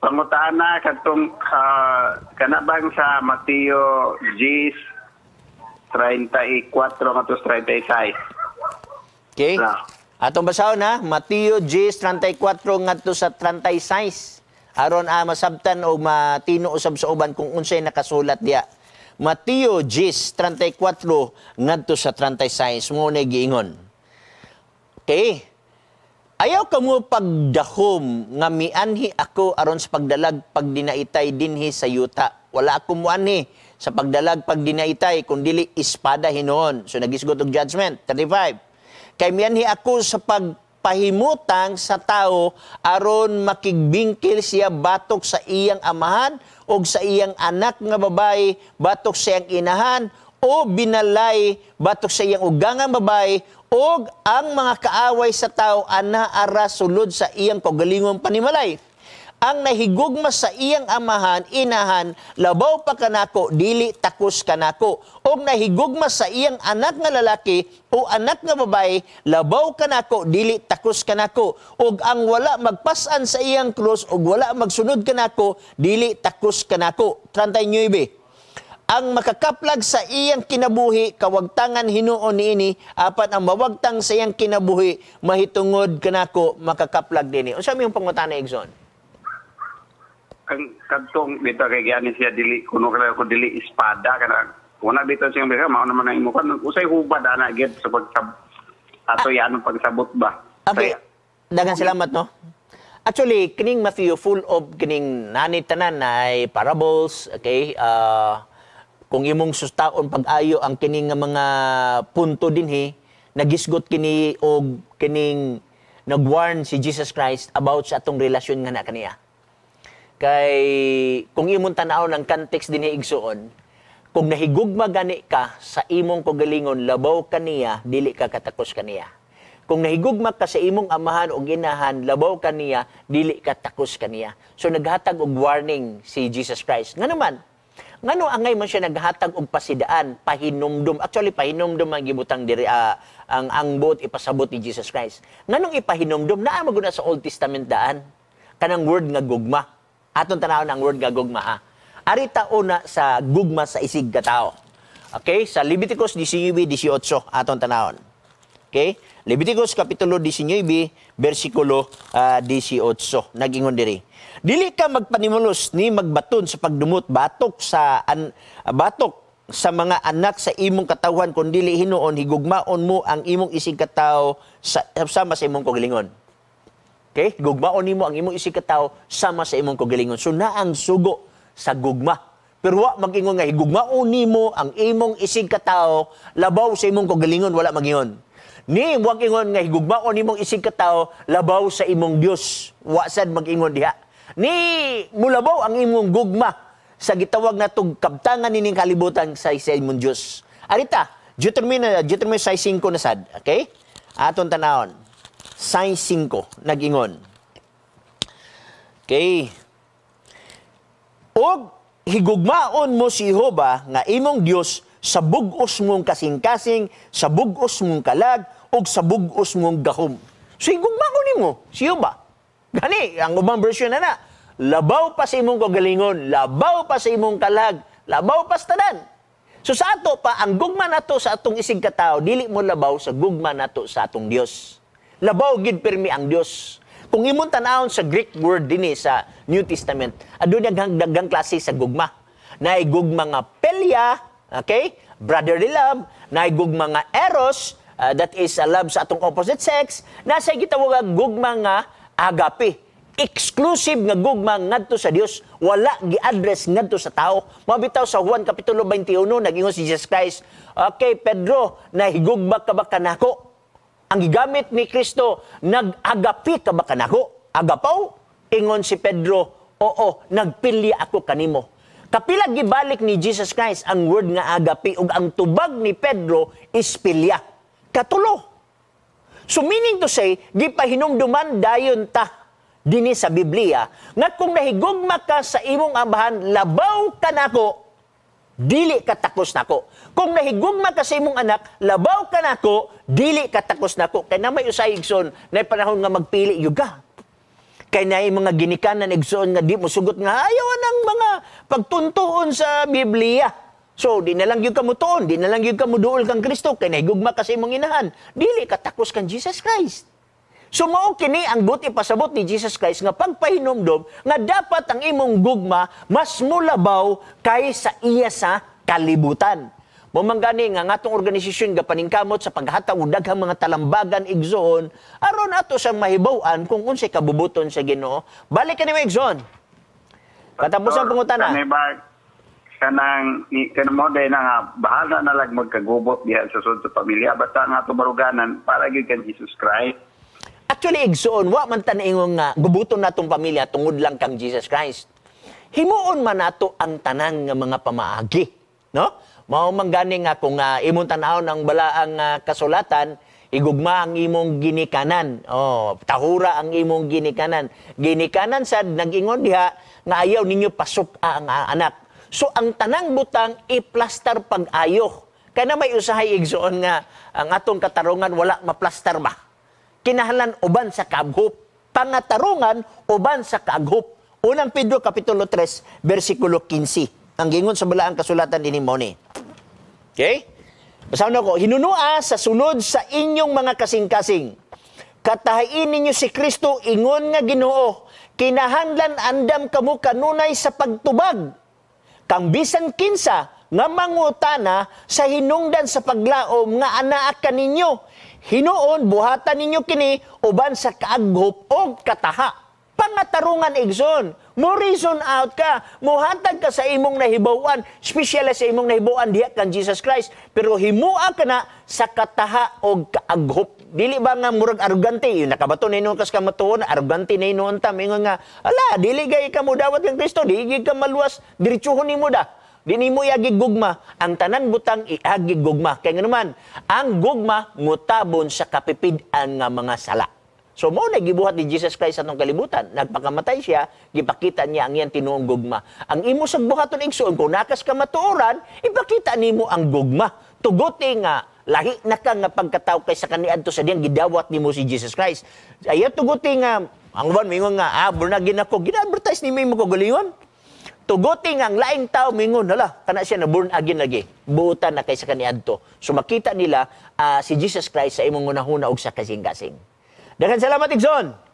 Pangutana katong kanabang sa Mateo 10:34 ngadto sa 36. Okay? Atong basahon na, Mateo 10:34 ngadto sa 36. Aron masabtan o matino usab sa uban kung unsay nakasulat diya. Mateo 10:34 ngadto sa 36 mo na giingon. Okay? Ayaw ka mo pagdahom nga mianhi ako aron sa pagdalag pagdinaitay dinhi sa yuta. Wala ako muanhi sa pagdalag pagdinaitay kundi espada hinuon. So nagisgot og judgment. 35. Kay mianhi ako sa pagpahimutang sa tao aron makigbingkil siya batok sa iyang amahan o sa iyang anak nga babae batok sa iyang inahan o binalay batok sa iyang ugangang babae o ang mga kaaway sa tao ana ara sulod sa iyang kaugalingong panimalay. Ang nahigugma sa iyang amahan, inahan, labaw pa kanako, dili takos kanako. O nahigugma sa iyang anak nga lalaki o anak nga babae, labaw kanako, dili takos kanako. O ang wala magpasan sa iyang krus o wala magsunod kanako, dili takos kanako. 39. Ang makakaplag sa iyang kinabuhi, kawagtangan hinuon niini, apan ang mawagtang sa iyang kinabuhi, mahitungod kanako, makakaplag dinhi. Unsa may pangutana, Igson? Ang kadtong dito kay gani siya dili kuno kala ko dili espada kana una dito siya mga mao naman ang imo kan usay hubad ana gid sa pagsab ato yan pagsabot ba. Okay. Daghang salamat no. Actually kining Matthew full of kining nanitanan ay parables, okay? Kung imong sustaon pag-ayo ang kining nga mga punto dinhi nagisgot kini og kining nagwarn si Jesus Christ about sa atong relasyon nga na kaniya. Kay kung imong tanaw ng context dinhi igsuon, kung nahigugma gani ka sa imong kagalingon labaw kaniya, dili ka katakos kaniya. Kung nahigugma ka sa imong amahan o ginahan, labaw kaniya, dili ka takos kaniya. So naghatag og warning si Jesus Christ. Nga naman, ngano angay man siya naghatag og pasidaan, pahinumdum. Actually pahinumdum ang gibutang diri ang buot ipasabot ni Jesus Christ. Nganong ipahinumdum naa maguna sa Old Testament daan kanang word nga gugma. Aton tanawon ang word nga gugma. Arita una sa gugma sa isig ka tao. Okay? Sa Leviticus 19:18 aton tanawon. Okay? Leviticus kapitulo 19 bersikulo 18 nagingon diri. Dili ka magpanimulos ni magbaton sa pagdumot batok sa mga anak sa imong katawhan kun dili hinuon higugmaon mo ang imong isig ka tao sama sa imong kagalingon. Okay? Gugmaon nimo ang imong isig ka tao sama sa imong kagalingon. So na ang sugo sa gugma. Pero wa mag-ingon nga higugmaon nimo ang imong isig ka tao labaw sa imong kagalingon wala mag-ingon. Ni wa ingon nga higugmaon nimong isig ka tao labaw sa imong Dios. Wa sad mag-ingon diha. Ni mulabaw ang imong gugma sa gitawag natong kabtangan nining kalibutan sa imong Dios. Arita, Deuteronomy 6:5 na sad, okay? Aton tanawon. 6:5 nag-ingon. Okay. Og higugmaon mo si Jehova nga imong Dios sa bug-os mong kasing-kasing, sa bug-os mong kalag, og sa bug-os mong gahom. So higugmaon nimo si Jehova. Gani ang ubang version na labaw pa sa imong kagalingon, labaw pa sa imong kalag, labaw pa sa tanan. So sa ato pa ang gugma nato sa atong isig ka tao dili mo labaw sa gugma nato sa atong Dios. Labaw gid pirmi ang Dios. Kung imong tanawon sa Greek word dinhi sa New Testament, aduna daghang klase sa gugma. Naay gugma nga pelia, okay? Brotherly love, naay gugma nga eros, that is a love sa atong opposite sex, nasa gitawag gugma nga agape. Exclusive nga gugma ngadto sa Dios, wala gi-address ngadto sa tao. Mabitaw sa Juan kapitulo 21 nag-ingon si Jesus Christ, okay Pedro, nahigugma ka ba kanako? Ang gigamit ni Kristo, nag-agapi ka ba kanako? Agapaw? Ingon si Pedro, oo, nagpili ako kanimo. Kapila gibalik ni Jesus Christ ang word nga agapi ug ang tubag ni Pedro is pilya. Katulo. So meaning to say, gipahinumduman dayon ta dinhi sa Biblia nga kung nahigugma ka sa imong amahan, labaw ka nako, dili ka takos nako. Kung nahigugma ka sa imong anak, labaw ka nako, dili ka takos nako. Kaya na may usay igsoon, na panahon nga magpili yuga. Kay na mga ginikanan igsoon nga di mo sugot nga ayaw ng mga pagtuntuon sa Biblia. So, di na lang yung kamutuon, di na lang yung kamuduol kang Kristo, kay nahigugma kasi mong inahan. Dili ka takos kang Jesus Christ. So, mao kini ang buti pasabot ni Jesus Christ nga pagpahinomdom nga dapat ang imong gugma mas mulabaw kaysa iya sa kalibutan. Mumanggani nga atong organisasyon nga paningkamot sa paghatag og daghang mga talambagan igsoon aron ato sang mahibaw-an kung unsay kabubuton sa Ginoo. Balik kani igsoon. Katapos ang pangutana. Kanang mo day na nga bahala na lang magkagubot diha sa sud sa pamilya basta nga ato baruganan para gyud kan Jesus Christ. Actually igsoon wa man ta ingong nga gubuton natong pamilya tungod lang kang Jesus Christ. Himuon man nato ang tanan nga mga pamaagi, no? Mao man gani nga kung imong tan-awon ang balaang kasulatan, igugma ang imong ginikanan. Oh, tahura ang imong ginikanan. Ginikanan sad nag-ingon diha nga ayaw ninyo pasok ang anak. So, ang tanang butang, i-plaster pag-ayo. Kaya na may usahay igsoon nga, ang atong katarungan, wala ma-plaster ba? Kinahanglan uban sa kaaghop. Pangatarungan, uban sa kaaghop. Unang Pedro, Kapitulo 3, versikulo 15. Ang gingon sa balaang kasulatan din mo ni. Okay? Basahin ako, hinunua sa sunod sa inyong mga kasing-kasing. Katahain ninyo si Kristo, ingon nga Ginoo. Kinahanglan andam kamo kanunay sa pagtubag. Kang bisan kinsa nga mangutana sa hinungdan sa paglaom nga anaa kaninyo. Hinuon buhatan ninyo kini uban sa kaaghop o kataha. Pangatarungan igsoon. Mo reason out ka. Muhatag ka sa imong nahibawan. Special sa imong nahibawan diha kang Jesus Christ. Pero himua ka na sa kataha o kaaghop. Dili ba nga murag arugante? Yung nakabato na inon kas kamatuon, arugante na inon tam. Ingon nga, ala, dili gay ka mo dawat ng Kristo, dili ka maluwas, diritsuhon ni mo da. Di ni mo iagig gugma. Ang tanan butang iagig gugma. Kaya nga naman, ang gugma mutabon sa kapipidan nga mga sala. So mo nagibuhat ni Jesus Christ atong kalibutan. Nagpakamatay siya, gipakita niya ang iyang tinuong gugma. Ang imo sa buhaton igsoon, kung nakas ka matuoran, ipakita nimo ang gugma. Tuguti nga, lahi na ka nga pagkatao kay sa kaniadto sa diyang gidawat nimo si Jesus Christ. Ayaw tuguti nga, ang uban mingon nga, born again ako, gina-advertise ni mo ko galingon. Tuguti nga, ang laing tao mingon, hala, kana siya na born again lagi. Buutan na kay sa kaniadto. So makita nila si Jesus Christ sa imong unahuna og sa kasing-kasing. Daghang salamat, Igsoon!